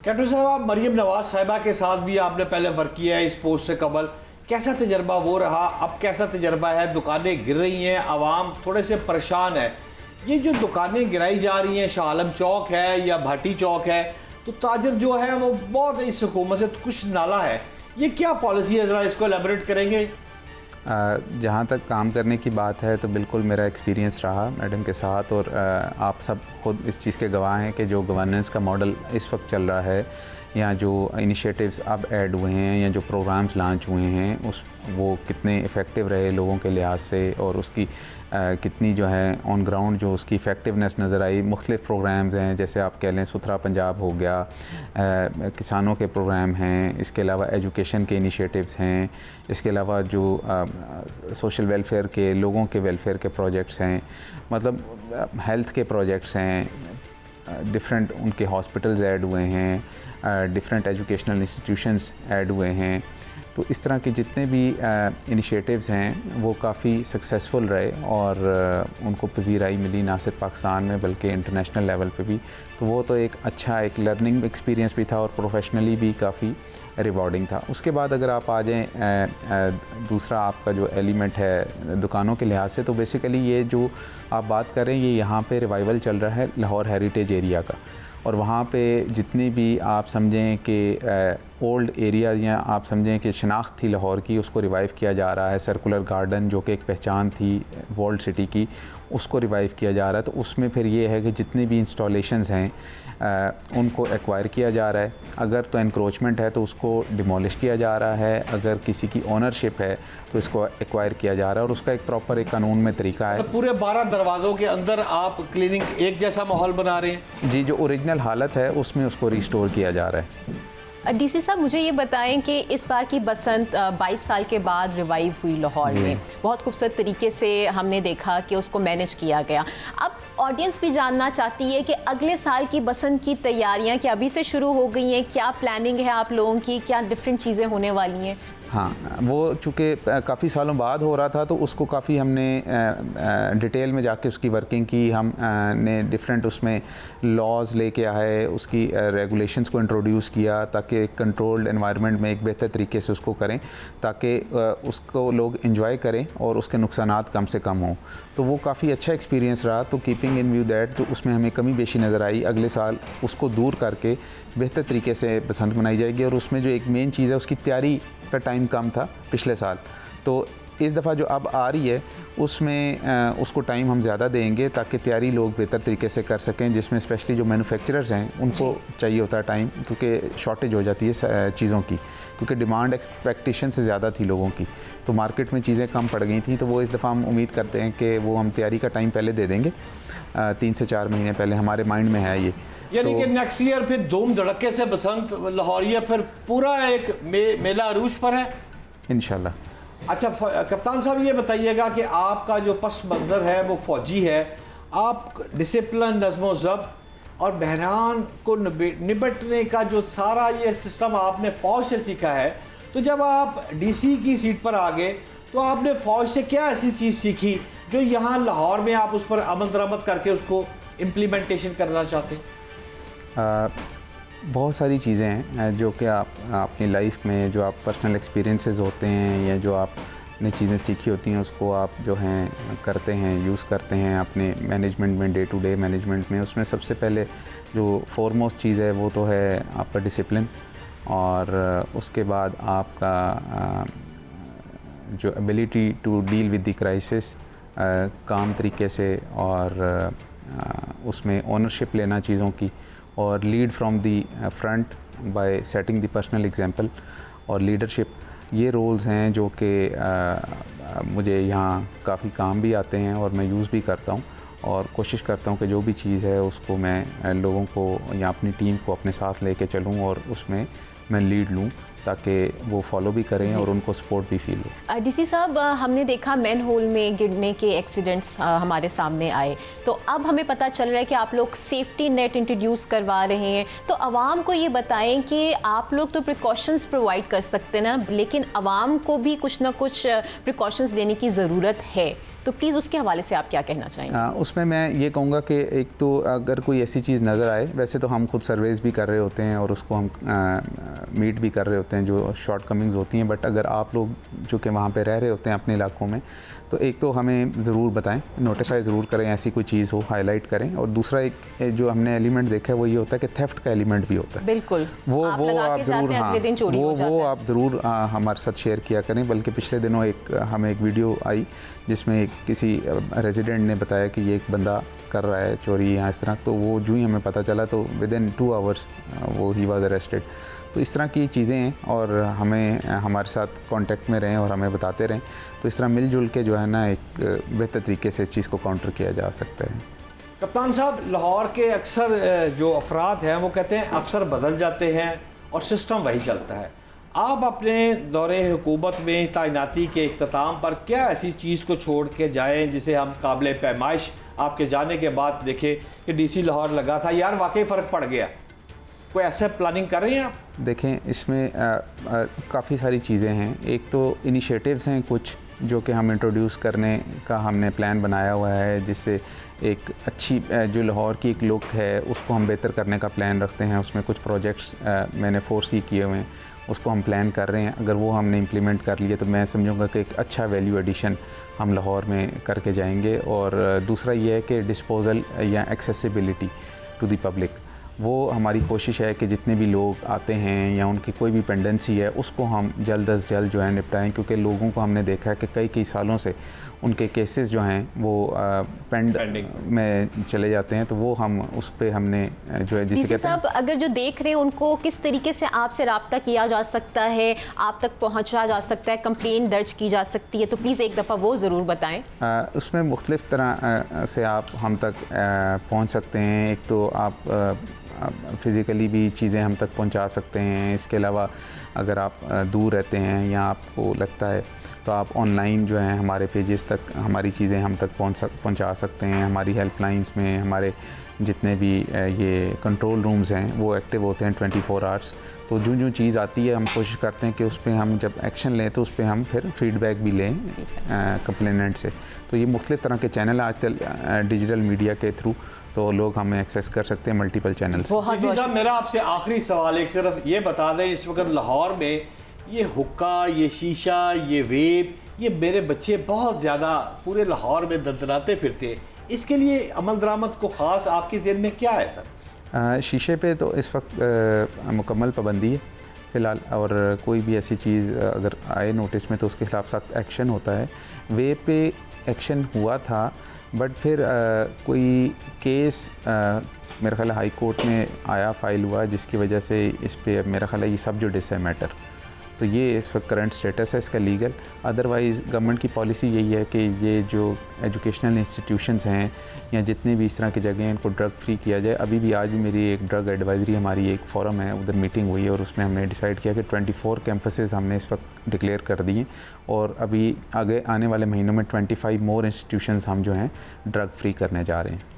Captain साहब, आप मरियम नवाज साहिबा के साथ भी आपने पहले वर्क किया है इस पोस्ट से कबल। कैसा तजर्बा वो रहा, अब कैसा तजर्बा है? दुकानें गिर रही हैं, आवाम थोड़े से परेशान है। ये जो दुकानें गिराई जा रही हैं, शाह आलम चौक है या भाटी चौक है, तो ताजर जो है वो बहुत इस हुकूमत से कुछ नाला है। ये क्या पॉलिसी है, ज़रा इसको एलेबोरेट करेंगे? जहाँ तक काम करने की बात है तो बिल्कुल मेरा एक्सपीरियंस रहा मैडम के साथ, और आप सब खुद इस चीज़ के गवाह हैं कि जो गवर्नेंस का मॉडल इस वक्त चल रहा है या जो इनिशिएटिव्स अब ऐड हुए हैं या जो प्रोग्राम्स लॉन्च हुए हैं वो कितने इफ़ेक्टिव रहे लोगों के लिहाज से, और उसकी कितनी जो है ऑन ग्राउंड जो उसकी इफ़ेक्टिवनेस नज़र आई। मुख्तलिफ़ प्रोग्राम्स हैं, जैसे आप कह लें सुथरा पंजाब हो गया, किसानों के प्रोग्राम हैं, इसके अलावा एजुकेशन के इनिशिएटिव्स हैं, इसके अलावा जो सोशल वेलफेयर के, लोगों के वेलफेयर के प्रोजेक्ट्स हैं, मतलब हेल्थ के प्रोजेक्ट्स हैं, डिफरेंट उनके हॉस्पिटल्स ऐड हुए हैं, डिफरेंट एजुकेशनल इंस्टीट्यूशंस ऐड हुए हैं। तो इस तरह के जितने भी इनिशिएटिव्स हैं वो काफ़ी सक्सेसफुल रहे और उनको पजीराई मिली ना सिर्फ पाकिस्तान में बल्कि इंटरनेशनल लेवल पे भी। तो वो तो एक अच्छा एक लर्निंग एक्सपीरियंस भी था और प्रोफेशनली भी काफ़ी रिवॉर्डिंग था। उसके बाद अगर आप आ जाएँ दूसरा आपका जो एलिमेंट है दुकानों के लिहाज से, तो बेसिकली ये जो आप बात कर रहे हैं ये यहाँ पे रिवाइवल चल रहा है लाहौर हेरिटेज एरिया का, और वहाँ पे जितनी भी आप समझें कि ओल्ड एरिया या आप समझें कि शनाख्त थी लाहौर की, उसको रिवाइव किया जा रहा है। सर्कुलर गार्डन जो कि एक पहचान थी वर्ल्ड सिटी की, उसको रिवाइव किया जा रहा है। तो उसमें फिर ये है कि जितने भी इंस्टॉलेशंस हैं उनको एक्वायर किया जा रहा है। अगर तो एनक्रोचमेंट है तो उसको डिमोलिश किया जा रहा है, अगर किसी की ओनरशिप है तो इसको एक्वायर किया जा रहा है, और उसका एक प्रॉपर एक कानून में तरीका है। तो पूरे 12 दरवाज़ों के अंदर आप क्लीनिंग एक जैसा माहौल बना रहे हैं? जी, जो ओरिजिनल हालत है उसमें उसको रिस्टोर किया जा रहा है। डीसी साहब, मुझे ये बताएं कि इस बार की बसंत 22 साल के बाद रिवाइव हुई लाहौर में, बहुत खूबसूरत तरीके से हमने देखा कि उसको मैनेज किया गया। अब ऑडियंस भी जानना चाहती है कि अगले साल की बसंत की तैयारियां क्या अभी से शुरू हो गई हैं? क्या प्लानिंग है आप लोगों की? क्या डिफरेंट चीज़ें होने वाली हैं? हाँ, वो चूँकि काफ़ी सालों बाद हो रहा था तो उसको काफ़ी हमने डिटेल में जाके उसकी वर्किंग की। हम ने डिफरेंट उसमें लॉज लेके आए, उसकी रेगुलेशंस को इंट्रोड्यूस किया ताकि कंट्रोल्ड एनवायरनमेंट में एक बेहतर तरीके से उसको करें, ताकि उसको लोग एंजॉय करें और उसके नुकसानात कम से कम हों। तो वो काफ़ी अच्छा एक्सपीरियंस रहा। तो कीपिंग इन व्यू दैट जो उसमें हमें कमी बेशी नज़र आई, अगले साल उसको दूर करके बेहतर तरीके से बसंत मनाई जाएगी। और उसमें जो एक मेन चीज़ है उसकी तैयारी का टाइम कम था पिछले साल, तो इस दफ़ा जो अब आ रही है उसमें उसको टाइम हम ज़्यादा देंगे ताकि तैयारी लोग बेहतर तरीके से कर सकें, जिसमें स्पेशली जो मैन्युफैक्चरर्स हैं उनको चाहिए होता है टाइम, क्योंकि शॉर्टेज हो जाती है चीज़ों की, क्योंकि डिमांड एक्सपेक्टेशन से ज़्यादा थी लोगों की, तो मार्केट में चीज़ें कम पड़ गई थी। तो वो इस दफ़ा हम उम्मीद करते हैं कि वो हम तैयारी का टाइम पहले दे देंगे, 3 से 4 महीने पहले हमारे माइंड में है ये। यानी कि नेक्स्ट ईयर फिर धूम धड़के से बसंत लाहौरिया फिर पूरा एक मेला अरूज पर है इंशाल्लाह। अच्छा कप्तान साहब, ये बताइएगा कि आपका जो पस मंज़र है वो फ़ौजी है, आप डिसिप्लिन, नज़्म ज़ब्त और बहरान को निपटने का जो सारा ये सिस्टम आपने फ़ौज से सीखा है, तो जब आप डीसी की सीट पर आ गए तो आपने फ़ौज से क्या ऐसी चीज़ सीखी जो यहाँ लाहौर में आप उस पर अमल दरामद करके उसको इम्प्लीमेंटेशन करना चाहते हैं? बहुत सारी चीज़ें हैं जो कि आप अपनी लाइफ में जो आप पर्सनल एक्सपीरियंसेस होते हैं या जो आपने चीज़ें सीखी होती हैं उसको आप जो हैं करते हैं, यूज़ करते हैं अपने मैनेजमेंट में, डे टू डे मैनेजमेंट में। उसमें सबसे पहले जो फॉरमोस्ट चीज़ है वो तो है आपका डिसिप्लिन, और उसके बाद आपका जो ability to deal with the crisis काम तरीके से, और उसमें ओनरशिप लेना चीज़ों की, और lead from the front bye setting the personal example और लीडरशिप। ये रोल्स हैं जो कि मुझे यहाँ काफ़ी काम भी आते हैं और मैं यूज़ भी करता हूँ, और कोशिश करता हूँ कि जो भी चीज़ है उसको मैं लोगों को या अपनी टीम को अपने साथ लेके चलूँ और उसमें मैं लीड लूँ ताकि वो फॉलो भी करें और उनको सपोर्ट भी फील हो। डीसी साहब, हमने देखा मैन होल में गिरने के एक्सीडेंट्स हमारे सामने आए, तो अब हमें पता चल रहा है कि आप लोग सेफ्टी नेट इंट्रोड्यूस करवा रहे हैं। तो आवाम को ये बताएं कि आप लोग तो प्रिकॉशंस प्रोवाइड कर सकते हैं ना, लेकिन आवाम को भी कुछ ना कुछ प्रिकॉशंस लेने की ज़रूरत है। तो प्लीज़ उसके हवाले से आप क्या कहना चाहेंगे? उसमें मैं ये कहूँगा कि एक तो अगर कोई ऐसी चीज़ नज़र आए, वैसे तो हम खुद सर्वेज़ भी कर रहे होते हैं और उसको हम मीट भी कर रहे होते हैं जो शॉर्ट कमिंग्स होती हैं, बट अगर आप लोग जो कि वहाँ पे रह रहे होते हैं अपने इलाकों में, तो एक तो हमें ज़रूर बताएं, नोटिफाई ज़रूर करें ऐसी कोई चीज़ हो, हाईलाइट करें। और दूसरा एक जो हमने एलिमेंट देखा है वो ये होता है कि थेफ्ट का एलिमेंट भी होता है। बिल्कुल, वो आप ज़रूर वो आप ज़रूर हमारे साथ शेयर किया करें। बल्कि पिछले दिनों हमें एक वीडियो आई जिसमें किसी रेजिडेंट ने बताया कि ये एक बंदा कर रहा है चोरी या इस तरह, तो वो जो ही हमें पता चला तो विदिन 2 आवर्स वो ही वाज अरेस्टेड। तो इस तरह की चीज़ें हैं और हमें हमारे साथ कांटेक्ट में रहें और हमें बताते रहें, तो इस तरह मिलजुल के जो है ना एक बेहतर तरीके से इस चीज़ को काउंटर किया जा सकता है। कप्तान साहब, लाहौर के अक्सर जो अफराद हैं वो कहते हैं अफसर बदल जाते हैं और सिस्टम वही चलता है। आप अपने दौरे हुकूमत में तैनाती के इख्तिताम पर क्या ऐसी चीज़ को छोड़ के जाएँ जिसे हम काबिल पैमाइश आपके जाने के बाद देखें कि DC लाहौर लगा था, यार वाकई फ़र्क पड़ गया? कोई ऐसा प्लानिंग कर रहे हैं आप? देखें, इसमें काफ़ी सारी चीज़ें हैं। एक तो इनिशिएटिव्स हैं कुछ जो कि हम इंट्रोड्यूस करने का हमने प्लान बनाया हुआ है, जिससे एक अच्छी जो लाहौर की एक लुक है उसको हम बेहतर करने का प्लान रखते हैं। उसमें कुछ प्रोजेक्ट्स मैंने फोरसी किए हुए हैं, उसको हम प्लान कर रहे हैं। अगर वो हमने इम्प्लीमेंट कर लिए तो मैं समझूंगा कि एक अच्छा वैल्यू एडिशन हम लाहौर में करके जाएंगे। और दूसरा ये है कि डिस्पोज़ल या एक्सेसिबिलिटी टू द पब्लिक, वो हमारी कोशिश है कि जितने भी लोग आते हैं या उनकी कोई भी पेंडेंसी है उसको हम जल्द अज जल्द जो है निपटाएं, क्योंकि लोगों को हमने देखा है कि कई सालों से उनके केसेस जो हैं वो पेंडिंग में चले जाते हैं। तो वो हम उस पर हमने जो है जिसे कहते हैं, अगर जो देख रहे हैं उनको किस तरीके से आपसे रब्ता किया जा सकता है, आप तक पहुंचा जा सकता है, कंप्लेंट दर्ज की जा सकती है, तो प्लीज़ एक दफ़ा वो ज़रूर बताएं। उसमें मुख्तलिफ़ तरह से आप हम तक पहुँच सकते हैं। एक तो आप फ़िज़िकली भी चीज़ें हम तक पहुंचा सकते हैं। इसके अलावा अगर आप दूर रहते हैं या आपको लगता है तो आप ऑनलाइन जो है हमारे पेजेस तक हमारी चीज़ें हम तक पहुंचा सकते हैं। हमारी हेल्पलाइंस में हमारे जितने भी ये कंट्रोल रूम्स हैं वो एक्टिव होते हैं 24 आवर्स। तो जो चीज़ आती है हम कोशिश करते हैं कि उस पर हम जब एक्शन लें तो उस पर हम फिर फीडबैक भी लें कंप्लेनेंट से। तो ये मुख्तलिफ़ तरह के चैनल आजकल डिजिटल मीडिया के थ्रू तो लोग हमें एक्सेस कर सकते हैं मल्टीपल चैनल से। साहब, मेरा आपसे आखिरी सवाल एक सिर्फ ये बता दें, इस वक्त लाहौर में ये हुक्का, ये शीशा, ये वेप, ये मेरे बच्चे बहुत ज़्यादा पूरे लाहौर में दंदनाते फिरते, इसके लिए अमल दरामद को ख़ास आपके ज़हन में क्या है सर? शीशे पे तो इस वक्त मुकम्मल पाबंदी है फ़िलहाल, और कोई भी ऐसी चीज़ अगर आए नोटिस में तो उसके खिलाफ सख्त एक्शन होता है। वेप पे एक्शन हुआ था, बट फिर कोई केस मेरा ख्याल हाई कोर्ट में आया, फाइल हुआ, जिसकी वजह से इस पे मेरा ख्याल ये सब जुडिस है मैटर। तो ये इस वक्त करंट स्टेटस है इसका लीगल। अदरवाइज़ गवर्नमेंट की पॉलिसी यही है कि ये जो एजुकेशनल इंस्टीट्यूशंस हैं या जितने भी इस तरह की जगह हैं इनको ड्रग फ्री किया जाए। अभी भी आज भी मेरी एक ड्रग एडवाइजरी हमारी एक फोरम है, उधर मीटिंग हुई है और उसमें हमने डिसाइड किया कि 24 कैंपसेस हमने इस वक्त डिक्लेयर कर दिए और अभी आगे आने वाले महीनों में 25 मोर इंस्टीट्यूशंस हम जो हैं ड्रग फ्री करने जा रहे हैं।